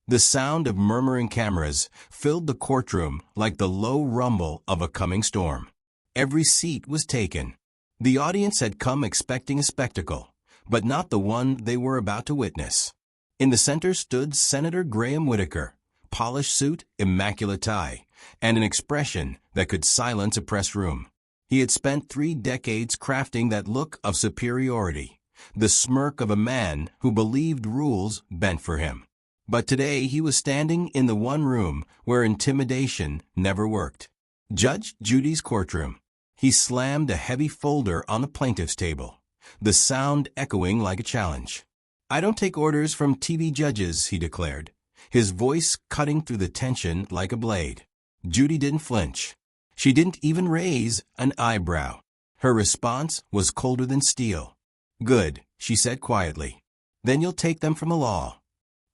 The sound of murmuring cameras filled the courtroom like the low rumble of a coming storm. Every seat was taken. The audience had come expecting a spectacle, but not the one they were about to witness. In the center stood Senator Graham Whitaker, polished suit, immaculate tie, and an expression that could silence a press room. He had spent 3 decades crafting that look of superiority, the smirk of a man who believed rules bent for him. But today he was standing in the one room where intimidation never worked. Judge Judy's courtroom. He slammed a heavy folder on the plaintiff's table, the sound echoing like a challenge. "I don't take orders from TV judges," he declared, his voice cutting through the tension like a blade. Judy didn't flinch. She didn't even raise an eyebrow. Her response was colder than steel. "Good," she said quietly. "Then you'll take them from the law."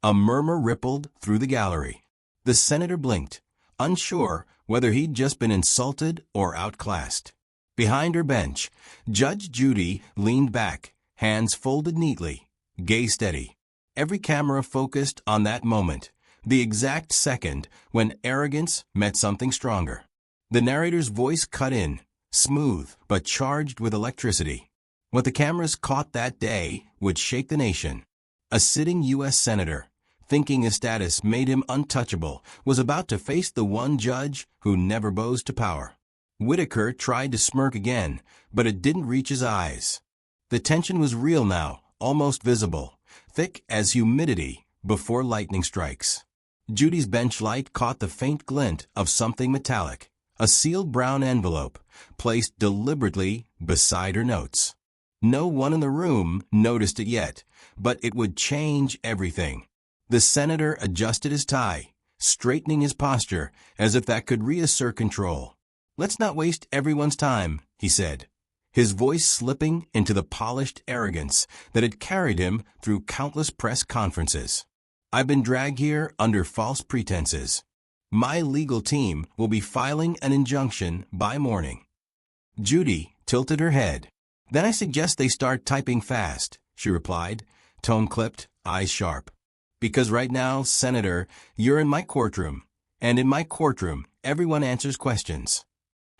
A murmur rippled through the gallery. The senator blinked, unsure whether he'd just been insulted or outclassed. Behind her bench, Judge Judy leaned back, hands folded neatly, gaze steady. Every camera focused on that moment, the exact second when arrogance met something stronger. The narrator's voice cut in, smooth but charged with electricity. What the cameras caught that day would shake the nation. A sitting U.S. senator, thinking his status made him untouchable, was about to face the one judge who never bows to power. Whitaker tried to smirk again, but it didn't reach his eyes. The tension was real now, almost visible, thick as humidity before lightning strikes. Judy's bench light caught the faint glint of something metallic, a sealed brown envelope, placed deliberately beside her notes. No one in the room noticed it yet, but it would change everything. The senator adjusted his tie, straightening his posture as if that could reassert control. "Let's not waste everyone's time," he said, his voice slipping into the polished arrogance that had carried him through countless press conferences. "I've been dragged here under false pretenses. My legal team will be filing an injunction by morning." Judy tilted her head. "Then I suggest they start typing fast," she replied, tone clipped, eyes sharp. "Because right now, Senator, you're in my courtroom, and in my courtroom, everyone answers questions."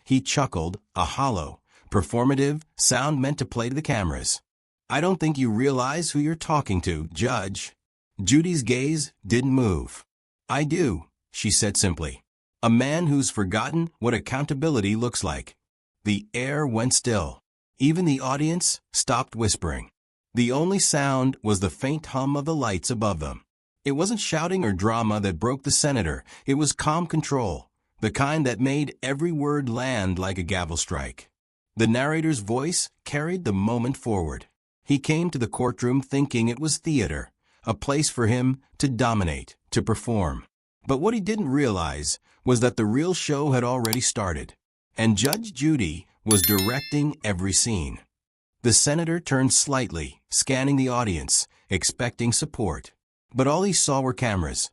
He chuckled, a hollow, performative sound meant to play to the cameras. "I don't think you realize who you're talking to, Judge." Judy's gaze didn't move. "I do," she said simply. "A man who's forgotten what accountability looks like." The air went still. Even the audience stopped whispering. The only sound was the faint hum of the lights above them. It wasn't shouting or drama that broke the senator. It was calm control, the kind that made every word land like a gavel strike. The narrator's voice carried the moment forward. He came to the courtroom thinking it was theater, a place for him to dominate, to perform. But what he didn't realize was that the real show had already started, and Judge Judy was directing every scene. The senator turned slightly, scanning the audience, expecting support. But all he saw were cameras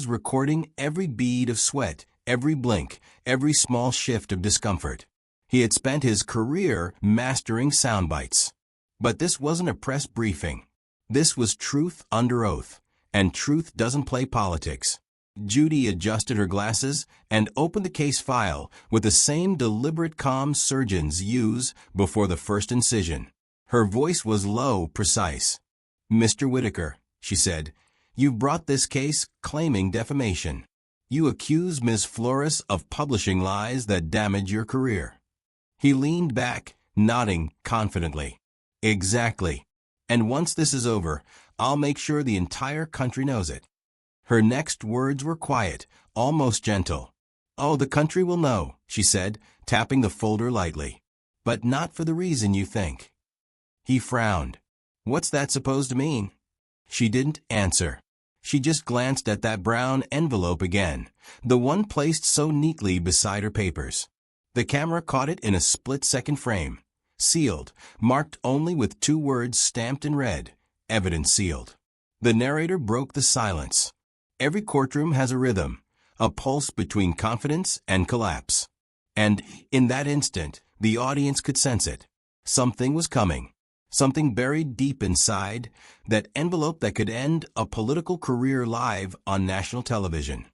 recording every bead of sweat, every blink, every small shift of discomfort. He had spent his career mastering sound bites. But this wasn't a press briefing. This was truth under oath, and truth doesn't play politics. Judy adjusted her glasses and opened the case file with the same deliberate calm surgeons use before the first incision. Her voice was low, precise. "Mr. Whitaker," she said, "you've brought this case claiming defamation. You accuse Ms. Flores of publishing lies that damage your career." He leaned back, nodding confidently. "Exactly. And once this is over, I'll make sure the entire country knows it." Her next words were quiet, almost gentle. "Oh, the country will know," she said, tapping the folder lightly. "But not for the reason you think." He frowned. "What's that supposed to mean?" She didn't answer. She just glanced at that brown envelope again, the one placed so neatly beside her papers. The camera caught it in a split-second frame. Sealed, marked only with 2 words stamped in red, "Evidence sealed." The narrator broke the silence. Every courtroom has a rhythm, a pulse between confidence and collapse. And in that instant, the audience could sense it. Something was coming. something buried deep inside, that envelope that could end a political career live on national television.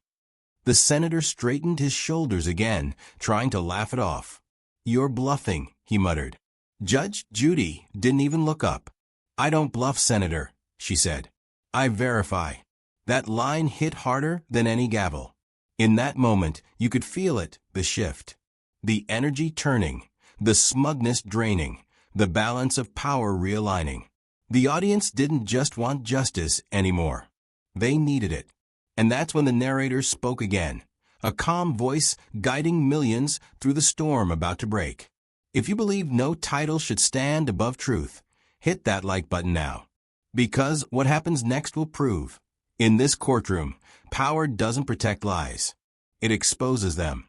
The senator straightened his shoulders again, trying to laugh it off. "You're bluffing," he muttered. Judge Judy didn't even look up. "I don't bluff, Senator," she said. "I verify." That line hit harder than any gavel. In that moment, you could feel it, the shift. The energy turning, the smugness draining, the balance of power realigning. The audience didn't just want justice anymore. They needed it. And that's when the narrator spoke again, a calm voice guiding millions through the storm about to break. If you believe no title should stand above truth, hit that like button now. Because what happens next will prove. In this courtroom, power doesn't protect lies. It exposes them.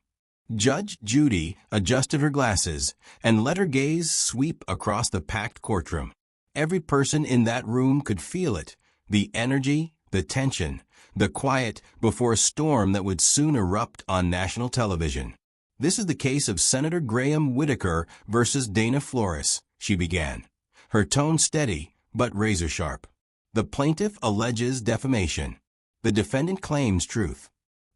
Judge Judy adjusted her glasses and let her gaze sweep across the packed courtroom. Every person in that room could feel it, the energy, the tension, the quiet before a storm that would soon erupt on national television. "This is the case of Senator Graham Whitaker versus Dana Flores," she began, her tone steady but razor-sharp. "The plaintiff alleges defamation. The defendant claims truth."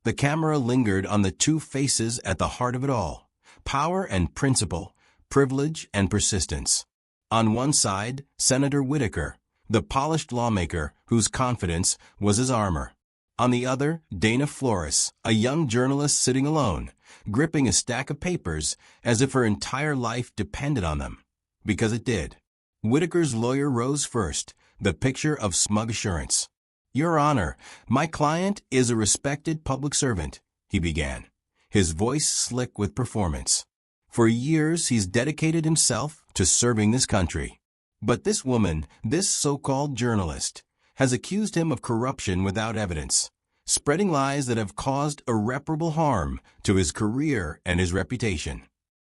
The camera lingered on the two faces at the heart of it all: power and principle, privilege and persistence. On one side, Senator Whitaker, the polished lawmaker whose confidence was his armor. On the other, Dana Flores, a young journalist sitting alone, gripping a stack of papers as if her entire life depended on them. Because it did. Whitaker's lawyer rose first, the picture of smug assurance. "Your Honor, my client is a respected public servant," he began, his voice slick with performance. "For years he's dedicated himself to serving this country. But this woman, this so-called journalist, has accused him of corruption without evidence, spreading lies that have caused irreparable harm to his career and his reputation."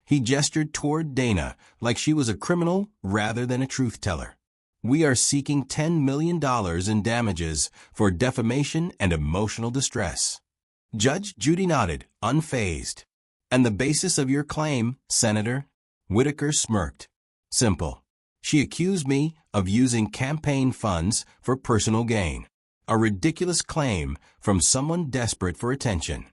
He gestured toward Dana like she was a criminal rather than a truth-teller. "We are seeking $10 million in damages for defamation and emotional distress." Judge Judy nodded, unfazed. "And the basis of your claim, Senator?" Whitaker smirked. "Simple. She accused me of using campaign funds for personal gain. A ridiculous claim from someone desperate for attention."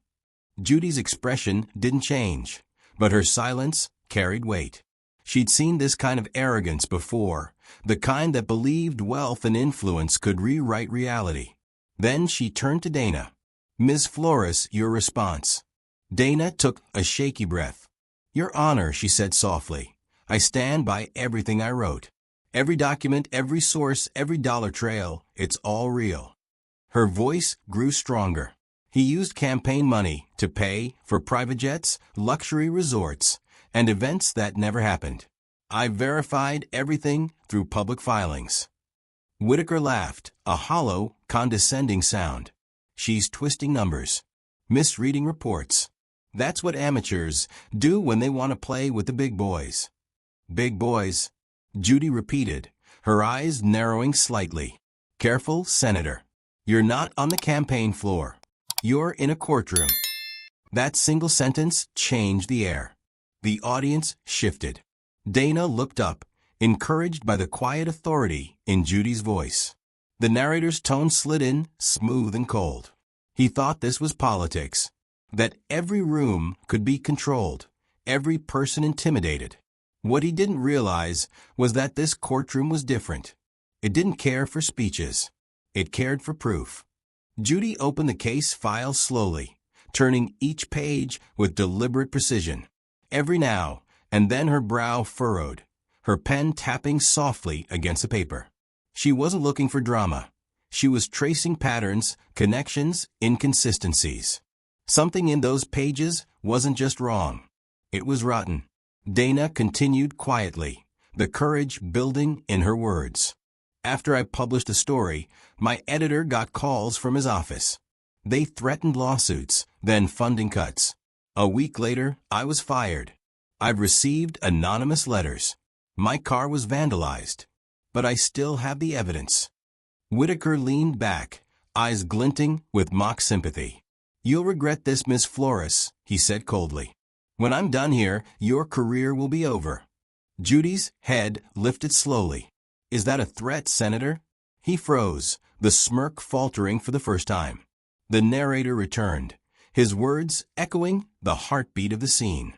Judy's expression didn't change, but her silence carried weight. She'd seen this kind of arrogance before, the kind that believed wealth and influence could rewrite reality. Then she turned to Dana. "Ms. Flores, your response." Dana took a shaky breath. "Your Honor," she said softly, "I stand by everything I wrote. Every document, every source, every dollar trail, it's all real." Her voice grew stronger. "He used campaign money to pay for private jets, luxury resorts, and events that never happened. I verified everything through public filings." Whitaker laughed, a hollow, condescending sound. "She's twisting numbers, misreading reports. That's what amateurs do when they want to play with the big boys." "Big boys," Judy repeated, her eyes narrowing slightly. "Careful, Senator. You're not on the campaign floor. You're in a courtroom." That single sentence changed the air. The audience shifted. Dana looked up, encouraged by the quiet authority in Judy's voice. The narrator's tone slid in, smooth and cold. He thought this was politics, that every room could be controlled, every person intimidated. What he didn't realize was that this courtroom was different. It didn't care for speeches. It cared for proof. Judy opened the case file slowly, turning each page with deliberate precision. Every now and then her brow furrowed, her pen tapping softly against the paper. She wasn't looking for drama. She was tracing patterns, connections, inconsistencies. Something in those pages wasn't just wrong. It was rotten. Dana continued quietly, the courage building in her words. "After I published the story, my editor got calls from his office. They threatened lawsuits, then funding cuts. A week later, I was fired. I've received anonymous letters. My car was vandalized. But I still have the evidence." Whitaker leaned back, eyes glinting with mock sympathy. "You'll regret this, Miss Flores," he said coldly. "When I'm done here, your career will be over." Judy's head lifted slowly, Is that a threat, Senator? He froze, the smirk faltering for the first time. The narrator returned, his words echoing the heartbeat of the scene.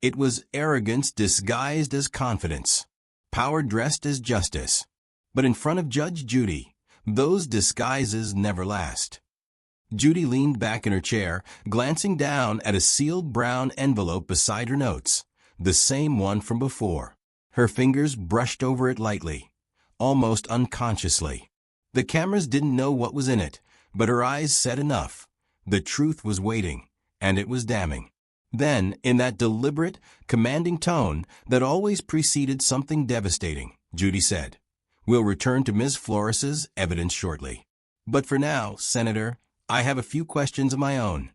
It was arrogance disguised as confidence, power dressed as justice. But in front of Judge Judy, those disguises never last. Judy leaned back in her chair, glancing down at a sealed brown envelope beside her notes, the same one from before. Her fingers brushed over it lightly, almost unconsciously. The cameras didn't know what was in it, but her eyes said enough. The truth was waiting, and it was damning. Then, in that deliberate, commanding tone that always preceded something devastating, Judy said, "We'll return to Ms. Flores's evidence shortly. But for now, Senator, I have a few questions of my own."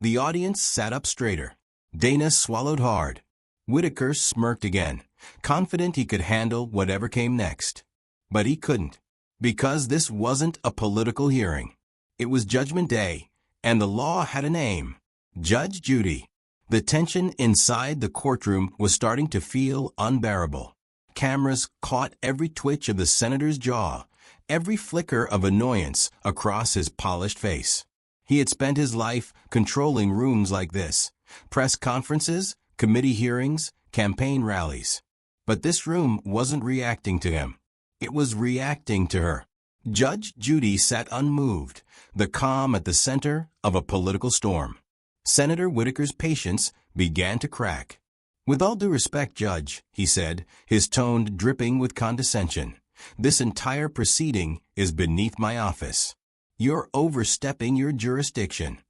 The audience sat up straighter. Dana swallowed hard. Whitaker smirked again, confident he could handle whatever came next. But he couldn't, because this wasn't a political hearing. It was Judgment Day, and the law had a name: Judge Judy. The tension inside the courtroom was starting to feel unbearable. Cameras caught every twitch of the senator's jaw, every flicker of annoyance across his polished face. He had spent his life controlling rooms like this: press conferences, committee hearings, campaign rallies. But this room wasn't reacting to him. It was reacting to her. Judge Judy sat unmoved, the calm at the center of a political storm. Senator Whitaker's patience began to crack. "With all due respect, Judge," he said, his tone dripping with condescension, "this entire proceeding is beneath my office. You're overstepping your jurisdiction."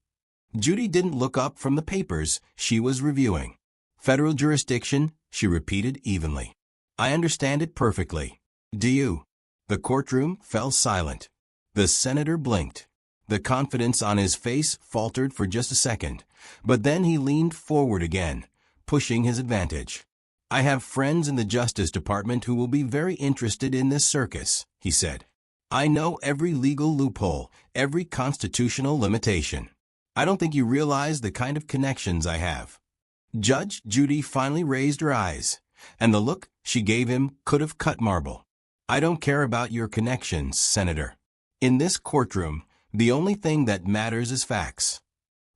Judy didn't look up from the papers she was reviewing. "Federal jurisdiction," she repeated evenly. "I understand it perfectly. Do you?" The courtroom fell silent. The senator blinked. The confidence on his face faltered for just a second, but then he leaned forward again, pushing his advantage. "I have friends in the Justice Department who will be very interested in this circus," he said. "I know every legal loophole, every constitutional limitation. I don't think you realize the kind of connections I have." Judge Judy finally raised her eyes, and the look she gave him could have cut marble. "I don't care about your connections, Senator. In this courtroom, the only thing that matters is facts."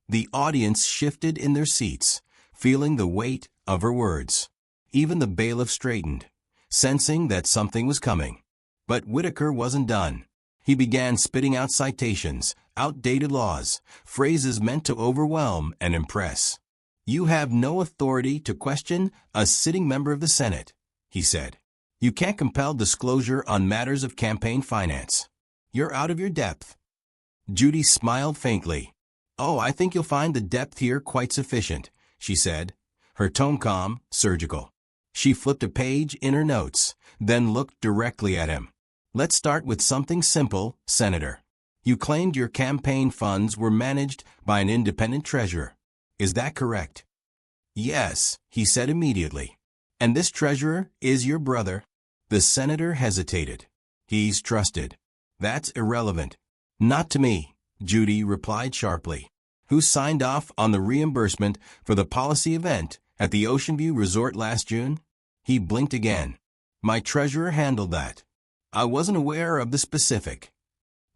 The audience shifted in their seats, feeling the weight of her words. Even the bailiff straightened, sensing that something was coming. But Whitaker wasn't done. He began spitting out citations, outdated laws, phrases meant to overwhelm and impress. "You have no authority to question a sitting member of the Senate," he said. "You can't compel disclosure on matters of campaign finance. You're out of your depth." Judy smiled faintly. "Oh, I think you'll find the depth here quite sufficient," she said, her tone calm, surgical. She flipped a page in her notes, then looked directly at him. "Let's start with something simple, Senator. You claimed your campaign funds were managed by an independent treasurer. Is that correct?" "Yes," he said immediately. "And this treasurer is your brother?" The senator hesitated. "He's trusted." "That's irrelevant." "Not to me," Judy replied sharply. "Who signed off on the reimbursement for the policy event at the Ocean View Resort last June?" He blinked again. "My treasurer handled that. I wasn't aware of the specific."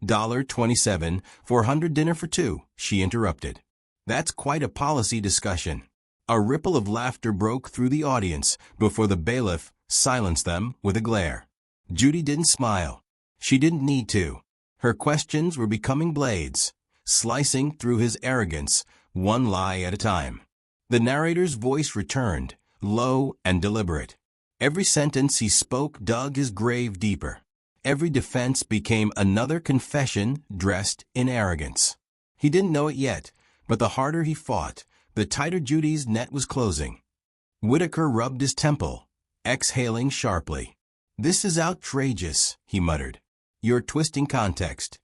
$27 for $100 dinner for two," she interrupted. "That's quite a policy discussion." A ripple of laughter broke through the audience before the bailiff silenced them with a glare. Judy didn't smile. She didn't need to. Her questions were becoming blades, slicing through his arrogance, one lie at a time. The narrator's voice returned, low and deliberate. Every sentence he spoke dug his grave deeper. Every defense became another confession dressed in arrogance. He didn't know it yet, but the harder he fought, the tighter Judy's net was closing. Whitaker rubbed his temple, exhaling sharply. "This is outrageous," he muttered. "You're twisting context."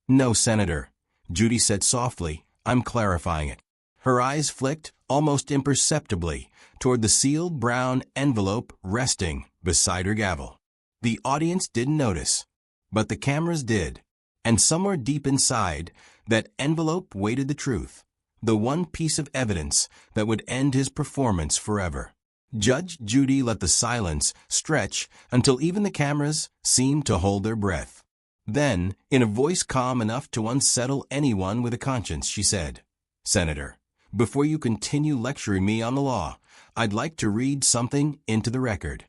"No, Senator," Judy said softly. "I'm clarifying it." Her eyes flicked, almost imperceptibly, toward the sealed brown envelope resting beside her gavel. The audience didn't notice, but the cameras did. And somewhere deep inside, that envelope waited the truth, the one piece of evidence that would end his performance forever. Judge Judy let the silence stretch until even the cameras seemed to hold their breath. Then, in a voice calm enough to unsettle anyone with a conscience, she said, "Senator, before you continue lecturing me on the law, I'd like to read something into the record."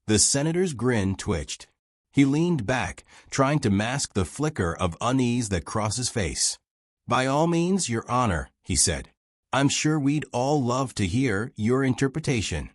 The senator's grin twitched. He leaned back, trying to mask the flicker of unease that crossed his face. "By all means, Your Honor," he said. "I'm sure we'd all love to hear your interpretation."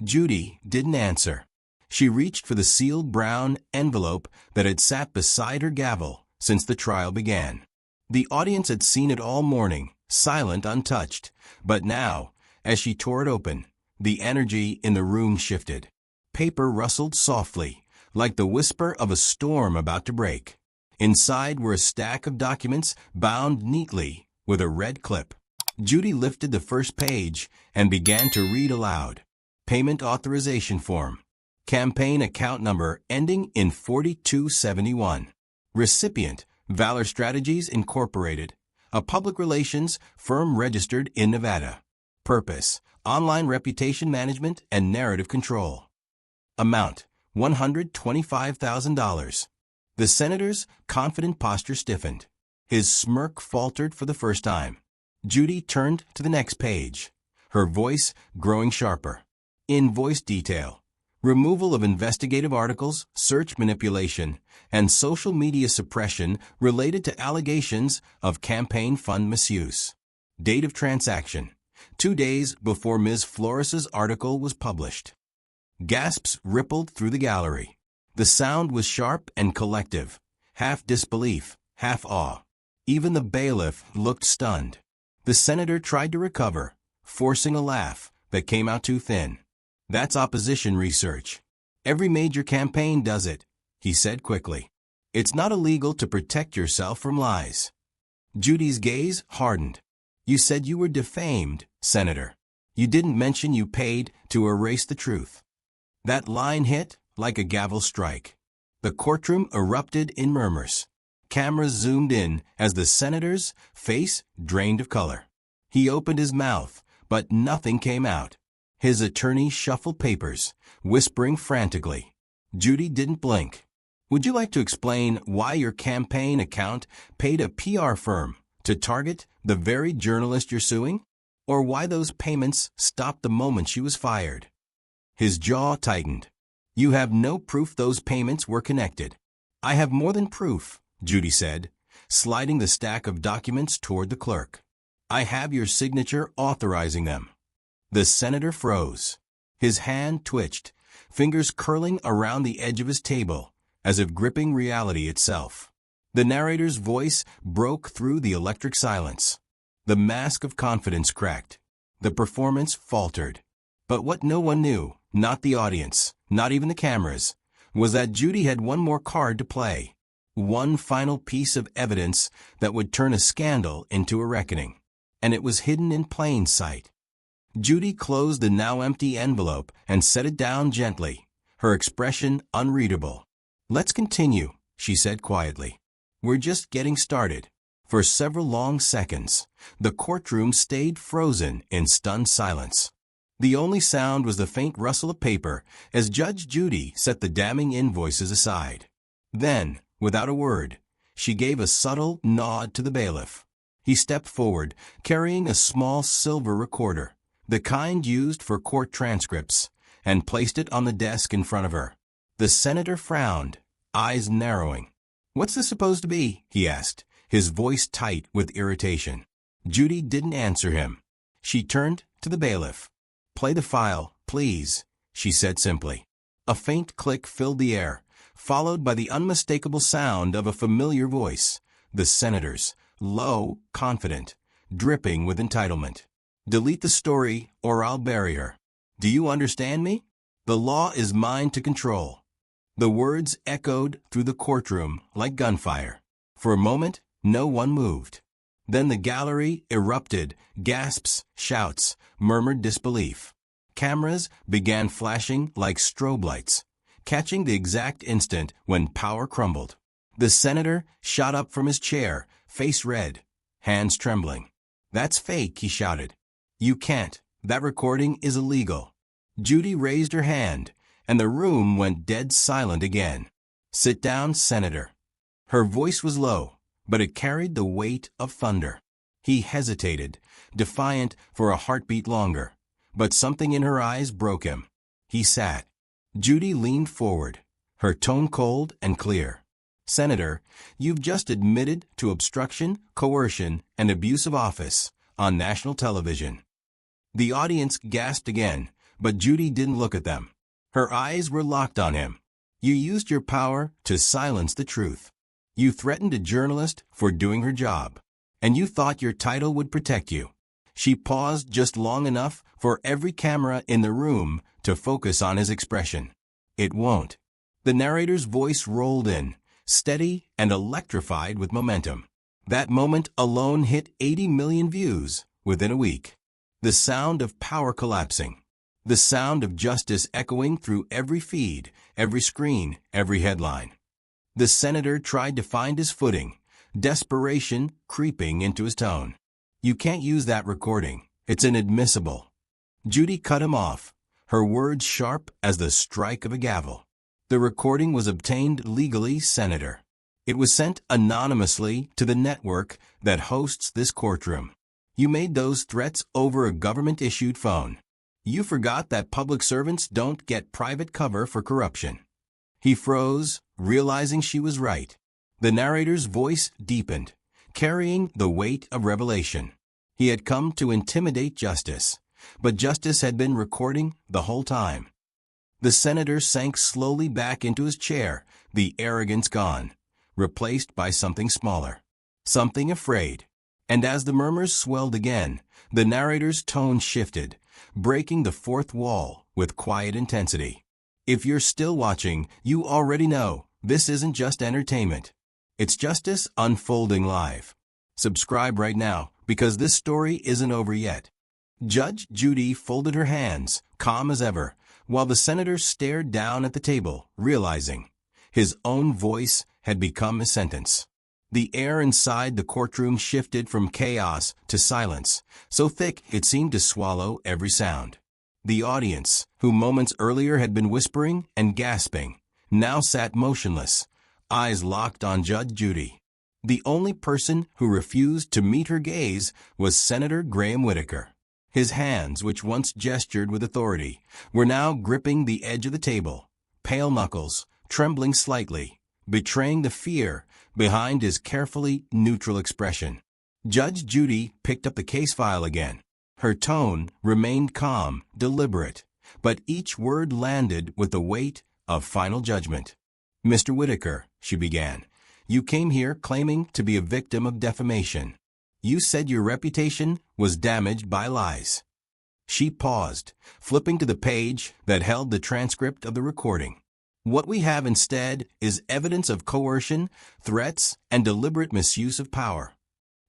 Judy didn't answer. She reached for the sealed brown envelope that had sat beside her gavel since the trial began. The audience had seen it all morning, silent, untouched. But now, as she tore it open, the energy in the room shifted. Paper rustled softly, like the whisper of a storm about to break. Inside were a stack of documents bound neatly with a red clip. Judy lifted the first page and began to read aloud. Payment authorization form. Campaign account number ending in 4271. Recipient, Valor Strategies Incorporated, a public relations firm registered in Nevada. Purpose, online reputation management and narrative control. Amount, $125,000. The senator's confident posture stiffened. His smirk faltered for the first time. Judy turned to the next page, her voice growing sharper. Invoice detail. Removal of investigative articles, search manipulation, and social media suppression related to allegations of campaign fund misuse. Date of transaction. 2 days before Ms. Flores's article was published. Gasps rippled through the gallery. The sound was sharp and collective, half disbelief, half awe. Even the bailiff looked stunned. The senator tried to recover, forcing a laugh that came out too thin. "That's opposition research. Every major campaign does it," he said quickly. "It's not illegal to protect yourself from lies." Judy's gaze hardened. "You said you were defamed, Senator. You didn't mention you paid to erase the truth." That line hit like a gavel strike. The courtroom erupted in murmurs. Cameras zoomed in as the senator's face drained of color. He opened his mouth, but nothing came out. His attorney shuffled papers, whispering frantically. Judy didn't blink. "Would you like to explain why your campaign account paid a PR firm to target the very journalist you're suing? Or why those payments stopped the moment she was fired?" His jaw tightened. "You have no proof those payments were connected." "I have more than proof," Judy said, sliding the stack of documents toward the clerk. "I have your signature authorizing them." The senator froze. His hand twitched, fingers curling around the edge of his table, as if gripping reality itself. The narrator's voice broke through the electric silence. The mask of confidence cracked. The performance faltered. But what no one knew, not the audience, not even the cameras, was that Judy had one more card to play. One final piece of evidence that would turn a scandal into a reckoning. And it was hidden in plain sight. Judy closed the now empty envelope and set it down gently, her expression unreadable. "Let's continue," she said quietly. "We're just getting started." For several long seconds, the courtroom stayed frozen in stunned silence. The only sound was the faint rustle of paper as Judge Judy set the damning invoices aside. Then, without a word, she gave a subtle nod to the bailiff. He stepped forward, carrying a small silver recorder, the kind used for court transcripts, and placed it on the desk in front of her. The senator frowned, eyes narrowing. "What's this supposed to be?" he asked, his voice tight with irritation. Judy didn't answer him. She turned to the bailiff. "Play the file, please," she said simply. A faint click filled the air, followed by the unmistakable sound of a familiar voice, the senator's, low, confident, dripping with entitlement. "Delete the story, or I'll bury her. Do you understand me? The law is mine to control." The words echoed through the courtroom like gunfire. For a moment, no one moved. Then the gallery erupted, gasps, shouts, murmured disbelief. Cameras began flashing like strobe lights, catching the exact instant when power crumbled. The senator shot up from his chair, face red, hands trembling. "That's fake," he shouted. "You can't. That recording is illegal." Judy raised her hand, and the room went dead silent again. "Sit down, Senator." Her voice was low, but it carried the weight of thunder. He hesitated, defiant for a heartbeat longer, but something in her eyes broke him. He sat. Judy leaned forward, her tone cold and clear. "Senator, you've just admitted to obstruction, coercion, and abuse of office on national television." The audience gasped again, but Judy didn't look at them. Her eyes were locked on him. "You used your power to silence the truth. You threatened a journalist for doing her job, and you thought your title would protect you." She paused just long enough for every camera in the room to focus on his expression. "It won't." The narrator's voice rolled in, steady and electrified with momentum. That moment alone hit 80 million views within a week. The sound of power collapsing. The sound of justice echoing through every feed, every screen, every headline. The senator tried to find his footing, desperation creeping into his tone. "You can't use that recording. It's inadmissible." Judy cut him off, her words sharp as the strike of a gavel. "The recording was obtained legally, Senator. It was sent anonymously to the network that hosts this courtroom. You made those threats over a government-issued phone. You forgot that public servants don't get private cover for corruption." He froze, realizing she was right. The narrator's voice deepened, carrying the weight of revelation. He had come to intimidate justice, but justice had been recording the whole time. The senator sank slowly back into his chair, the arrogance gone, replaced by something smaller, something afraid. And as the murmurs swelled again, the narrator's tone shifted, breaking the fourth wall with quiet intensity. "If you're still watching, you already know this isn't just entertainment. It's justice unfolding live. Subscribe right now, because this story isn't over yet." Judge Judy folded her hands, calm as ever, while the senator stared down at the table, realizing his own voice had become his sentence. The air inside the courtroom shifted from chaos to silence, so thick it seemed to swallow every sound. The audience, who moments earlier had been whispering and gasping, now sat motionless, eyes locked on Judge Judy. The only person who refused to meet her gaze was Senator Graham Whitaker. His hands, which once gestured with authority, were now gripping the edge of the table, pale knuckles, trembling slightly, betraying the fear behind his carefully neutral expression. Judge Judy picked up the case file again. Her tone remained calm, deliberate, but each word landed with the weight of final judgment. "Mr. Whitaker," she began, "you came here claiming to be a victim of defamation. You said your reputation was damaged by lies." She paused, flipping to the page that held the transcript of the recording. "What we have instead is evidence of coercion, threats, and deliberate misuse of power."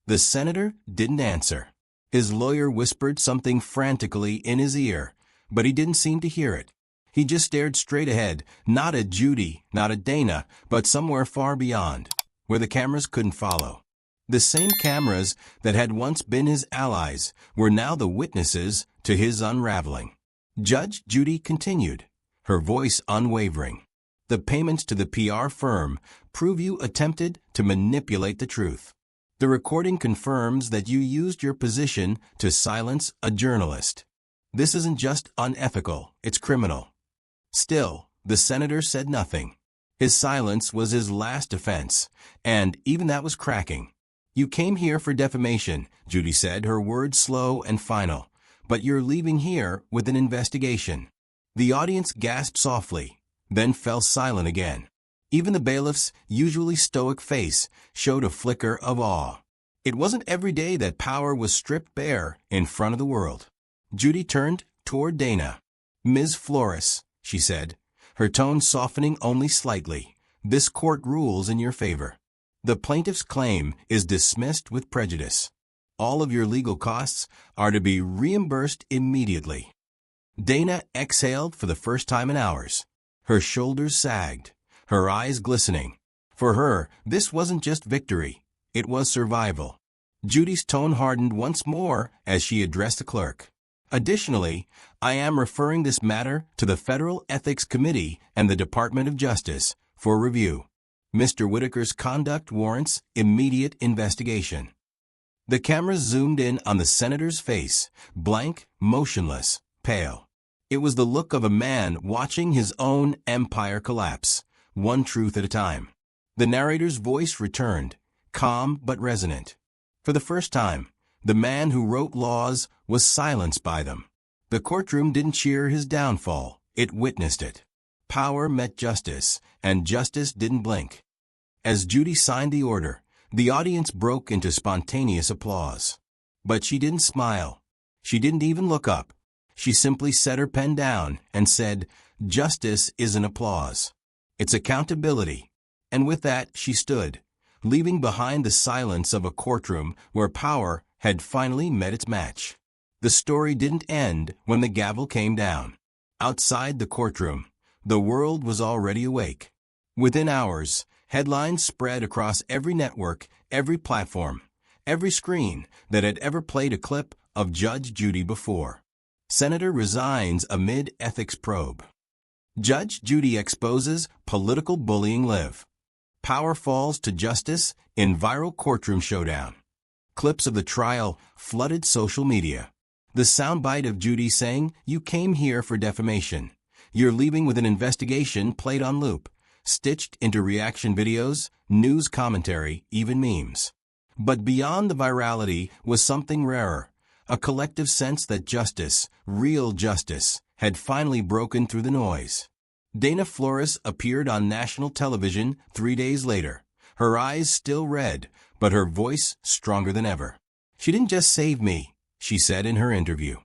The senator didn't answer. His lawyer whispered something frantically in his ear, but he didn't seem to hear it. He just stared straight ahead, not at Judy, not at Dana, but somewhere far beyond, where the cameras couldn't follow. The same cameras that had once been his allies were now the witnesses to his unraveling. Judge Judy continued, her voice unwavering. "The payments to the PR firm prove you attempted to manipulate the truth. The recording confirms that you used your position to silence a journalist. This isn't just unethical, it's criminal." Still, the senator said nothing. His silence was his last defense, and even that was cracking. "You came here for defamation," Judy said, her words slow and final, "but you're leaving here with an investigation." The audience gasped softly, then fell silent again. Even the bailiff's usually stoic face showed a flicker of awe. It wasn't every day that power was stripped bare in front of the world. Judy turned toward Dana. "Ms. Flores," she said, her tone softening only slightly, "this court rules in your favor. The plaintiff's claim is dismissed with prejudice. All of your legal costs are to be reimbursed immediately." Dana exhaled for the first time in hours. Her shoulders sagged, her eyes glistening. For her, this wasn't just victory, it was survival. Judy's tone hardened once more as she addressed the clerk. Additionally, I am referring this matter to the Federal Ethics Committee and the Department of Justice for review. Mr. Whitaker's conduct warrants immediate investigation. The cameras zoomed in on the senator's face, blank, motionless, pale. It was the look of a man watching his own empire collapse, one truth at a time. The narrator's voice returned, calm but resonant. For the first time, the man who wrote laws was silenced by them. The courtroom didn't cheer his downfall, it witnessed it. Power met justice, and justice didn't blink. As Judy signed the order, the audience broke into spontaneous applause. But she didn't smile. She didn't even look up. She simply set her pen down and said, "Justice isn't applause. It's accountability." And with that, she stood, leaving behind the silence of a courtroom where power had finally met its match. The story didn't end when the gavel came down. Outside the courtroom, the world was already awake. Within hours, headlines spread across every network, every platform, every screen that had ever played a clip of Judge Judy before. Senator resigns amid ethics probe. Judge Judy exposes political bullying live. Power falls to justice in viral courtroom showdown. Clips of the trial flooded social media. The soundbite of Judy saying, "You came here for defamation. You're leaving with an investigation" played on loop, stitched into reaction videos, news commentary, even memes. But beyond the virality was something rarer, a collective sense that justice, real justice, had finally broken through the noise. Dana Flores appeared on national television 3 days later, her eyes still red, but her voice stronger than ever. "She didn't just save me," she said in her interview.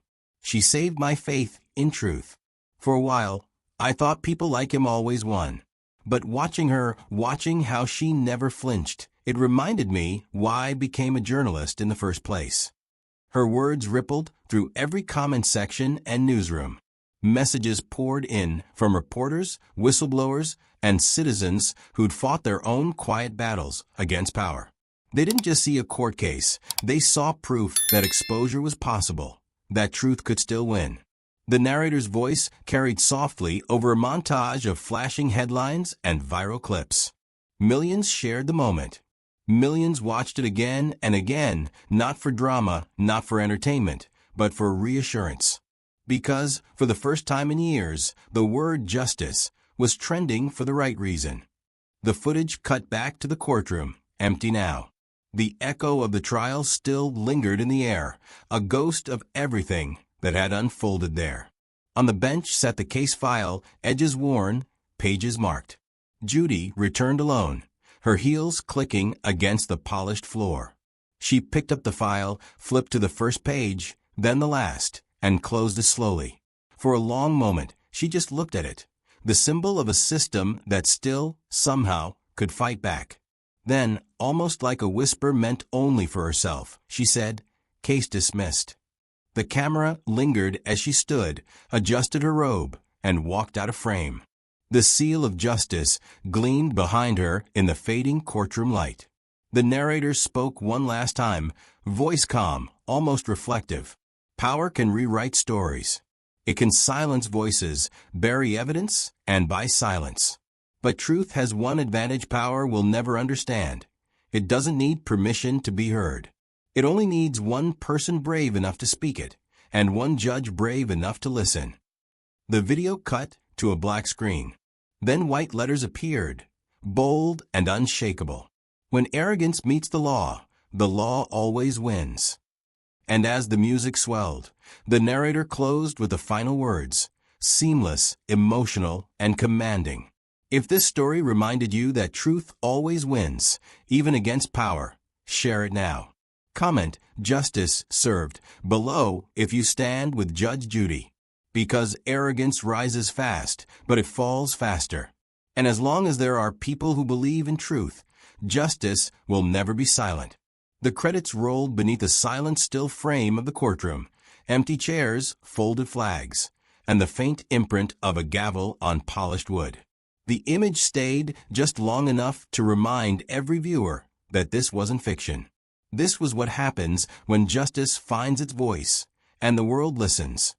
"She saved my faith in truth. For a while, I thought people like him always won. But watching how she never flinched, it reminded me why I became a journalist in the first place." Her words rippled through every comment section and newsroom. Messages poured in from reporters, whistleblowers, and citizens who'd fought their own quiet battles against power. They didn't just see a court case, they saw proof that exposure was possible, that truth could still win. The narrator's voice carried softly over a montage of flashing headlines and viral clips. Millions shared the moment. Millions watched it again and again, not for drama, not for entertainment, but for reassurance. Because, for the first time in years, the word justice was trending for the right reason. The footage cut back to the courtroom, empty now. The echo of the trial still lingered in the air, a ghost of everything that had unfolded there. On the bench sat the case file, edges worn, pages marked. Judy returned alone, her heels clicking against the polished floor. She picked up the file, flipped to the first page, then the last, and closed it slowly. For a long moment, she just looked at it, the symbol of a system that still, somehow, could fight back. Then, almost like a whisper meant only for herself, she said, "Case dismissed." The camera lingered as she stood, adjusted her robe, and walked out of frame. The seal of justice gleamed behind her in the fading courtroom light. The narrator spoke one last time, voice calm, almost reflective. Power can rewrite stories. It can silence voices, bury evidence, and buy silence. But truth has one advantage power will never understand. It doesn't need permission to be heard. It only needs one person brave enough to speak it, and one judge brave enough to listen. The video cut to a black screen. Then white letters appeared, bold and unshakable. "When arrogance meets the law always wins." And as the music swelled, the narrator closed with the final words, seamless, emotional, and commanding. If this story reminded you that truth always wins, even against power, share it now. Comment, "Justice served," below if you stand with Judge Judy. Because arrogance rises fast, but it falls faster. And as long as there are people who believe in truth, justice will never be silent. The credits rolled beneath the silent, still frame of the courtroom, empty chairs, folded flags, and the faint imprint of a gavel on polished wood. The image stayed just long enough to remind every viewer that this wasn't fiction. This was what happens when justice finds its voice, and the world listens.